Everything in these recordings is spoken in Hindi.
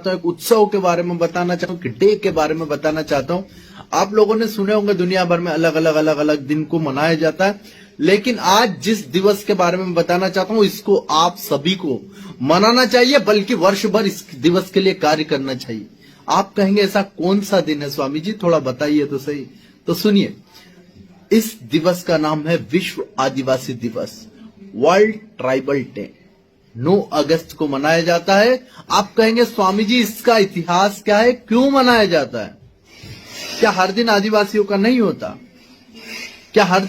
चाहता हूँ, एक उत्सव के बारे में बताना चाहता हूँ, कि डे के बारे में बताना चाहता हूँ। आप लोगों ने सुने होंगे दुनिया भर में अलग अलग दिन को मनाया जाता है, लेकिन आज जिस दिवस के बारे में बताना चाहता हूँ इसको आप सभी को मनाना चाहिए, बल्कि वर्ष भर इस दिवस के लिए कार्य करना चाहिए। आप कहेंगे ऐसा कौन सा दिन है स्वामी जी, थोड़ा बताइए तो सही। तो सुनिए, इस दिवस का नाम है विश्व आदिवासी दिवस, वर्ल्ड ट्राइबल डे। 9 अगस्त को मनाया जाता है। आप कहेंगे स्वामी जी इसका इतिहास क्या है, क्यों मनाया जाता है? क्या हर दिन आदिवासियों का नहीं होता? क्या हर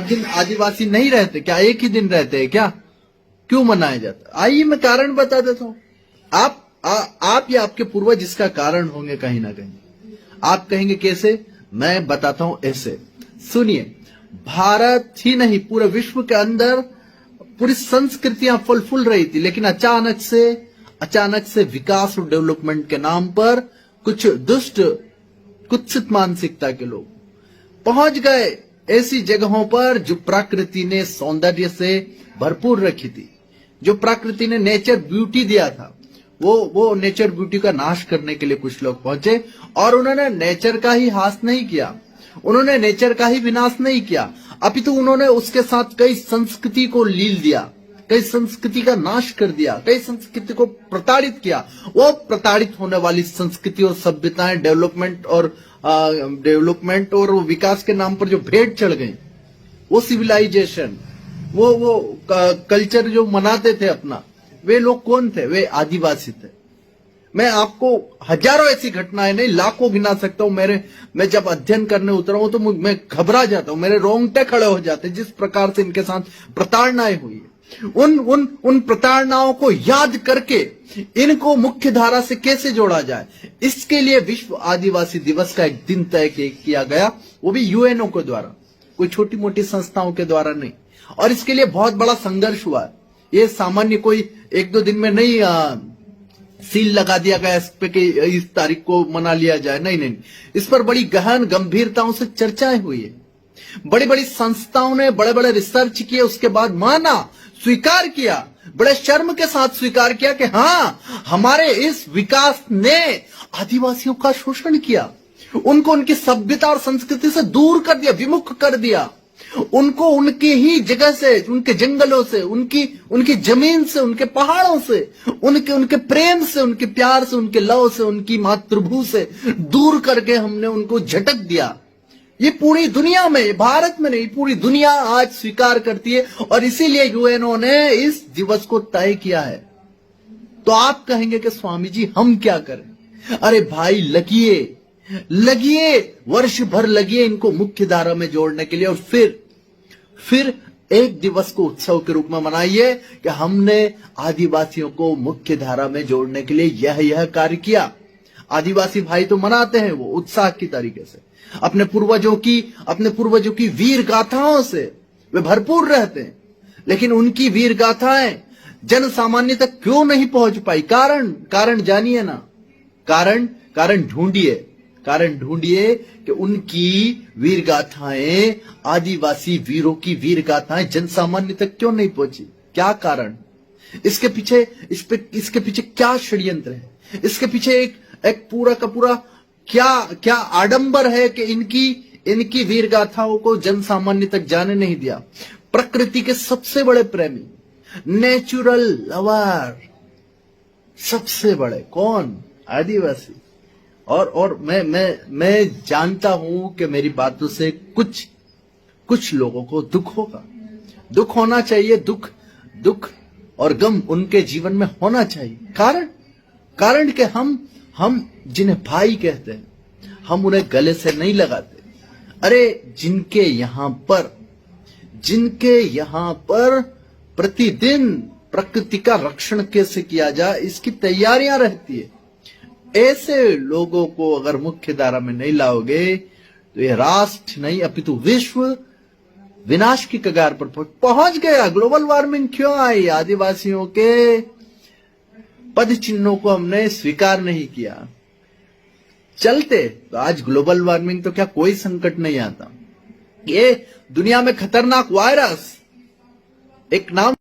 दिन आदिवासी नहीं रहते? क्या एक ही दिन रहते हैं क्या? क्यों मनाया जाता है? आइए मैं कारण बता देता हूं। आप या आपके पूर्वज इसका कारण होंगे कहीं ना कहीं। आप कहेंगे कैसे? मैं बताता हूं ऐसे। सुनिए, भारत ही नहीं पूरे विश्व के अंदर पूरी संस्कृतियां फल फूल रही थी, लेकिन अचानक से विकास और डेवलपमेंट के नाम पर कुछ दुष्ट कुत्सित मानसिकता के लोग पहुंच गए ऐसी जगहों पर जो प्रकृति ने सौंदर्य से भरपूर रखी थी, जो प्रकृति ने नेचर ब्यूटी दिया था। वो नेचर ब्यूटी का नाश करने के लिए कुछ लोग पहुंचे, और उन्होंने नेचर का ही हास नहीं किया, उन्होंने नेचर का ही विनाश नहीं किया, अपितु उन्होंने उसके साथ कई संस्कृति को लील दिया, कई संस्कृति का नाश कर दिया, कई संस्कृति को प्रताड़ित किया। वो प्रताड़ित होने वाली संस्कृति और सभ्यताएं डेवलपमेंट और विकास के नाम पर जो भेंट चढ़ गई, वो सिविलाइजेशन, वो कल्चर जो मनाते थे अपना, वे लोग कौन थे? वे आदिवासी थे। मैं आपको हजारों ऐसी घटनाएं नहीं लाखों गिना सकता हूं। मैं जब अध्ययन करने उतरा हूं तो मैं घबरा जाता हूं, मेरे रोंगटे खड़े हो जाते, जिस प्रकार से इनके साथ प्रताड़नाएं हुई है। उन प्रताड़नाओं को याद करके इनको मुख्य धारा से कैसे जोड़ा जाए, इसके लिए विश्व आदिवासी दिवस का एक दिन तय किया गया, वो भी यूएनओ के द्वारा, कोई छोटी मोटी संस्थाओं के द्वारा नहीं। और इसके लिए बहुत बड़ा संघर्ष हुआ है। ये सामान्य कोई 1-2 दिन में नहीं सील लगा दिया गया इस पे कि इस तारीख को मना लिया जाए, नहीं। इस पर बड़ी गहन गंभीरताओं से चर्चाएं हुई है। बड़ी बड़ी संस्थाओं ने बड़े बड़े रिसर्च किए, उसके बाद माना, स्वीकार किया, बड़े शर्म के साथ स्वीकार किया कि हाँ, हमारे इस विकास ने आदिवासियों का शोषण किया, उनको उनकी सभ्यता और संस्कृति से दूर कर दिया, विमुख कर दिया, उनको उनकी ही जगह से, उनके जंगलों से, उनकी जमीन से, उनके पहाड़ों से, उनके प्रेम से, उनके प्यार से, उनके लव से, उनकी मातृभू से दूर करके हमने उनको झटक दिया। ये पूरी दुनिया में, भारत में नहीं, पूरी दुनिया आज स्वीकार करती है, और इसीलिए यूएनओ ने इस दिवस को तय किया है। तो आप कहेंगे कि स्वामी जी हम क्या करें? अरे भाई लगिए, वर्ष भर लगिए इनको मुख्य धारा में जोड़ने के लिए, और फिर एक दिवस को उत्सव के रूप में मनाइए कि हमने आदिवासियों को मुख्य धारा में जोड़ने के लिए यह कार्य किया। आदिवासी भाई तो मनाते हैं, वो उत्साह की तरीके से, अपने पूर्वजों की वीर गाथाओं से वे भरपूर रहते हैं, लेकिन उनकी वीर गाथाएं जन सामान्य तक क्यों नहीं पहुंच पाई? कारण जानिए ना, कारण ढूंढिए कि उनकी वीर गाथाएं, आदिवासी वीरों की वीर गाथाएं जन सामान्य तक क्यों नहीं पहुंची? क्या कारण? इसके पीछे क्या षड्यंत्र है? इसके पीछे एक पूरा का पूरा क्या आडंबर है कि इनकी वीर गाथाओं को जन सामान्य तक जाने नहीं दिया। प्रकृति के सबसे बड़े प्रेमी, नेचुरल लवर, सबसे बड़े कौन? आदिवासी। और मैं जानता हूं कि मेरी बातों से कुछ लोगों को दुख होगा, दुख होना चाहिए, दुख और गम उनके जीवन में होना चाहिए। कारण कि हम जिन्हें भाई कहते हैं, हम उन्हें गले से नहीं लगाते। अरे जिनके यहां पर प्रतिदिन प्रकृति का रक्षण कैसे किया जाए, इसकी तैयारियां रहती है। ऐसे लोगों को अगर मुख्य धारा में नहीं लाओगे तो यह राष्ट्र नहीं अपितु विश्व विनाश की कगार पर पहुंच गया। ग्लोबल वार्मिंग क्यों आई? आदिवासियों के पद चिन्हों को हमने स्वीकार नहीं किया। चलते तो आज ग्लोबल वार्मिंग तो क्या कोई संकट नहीं आता। ये दुनिया में खतरनाक वायरस, एक नाम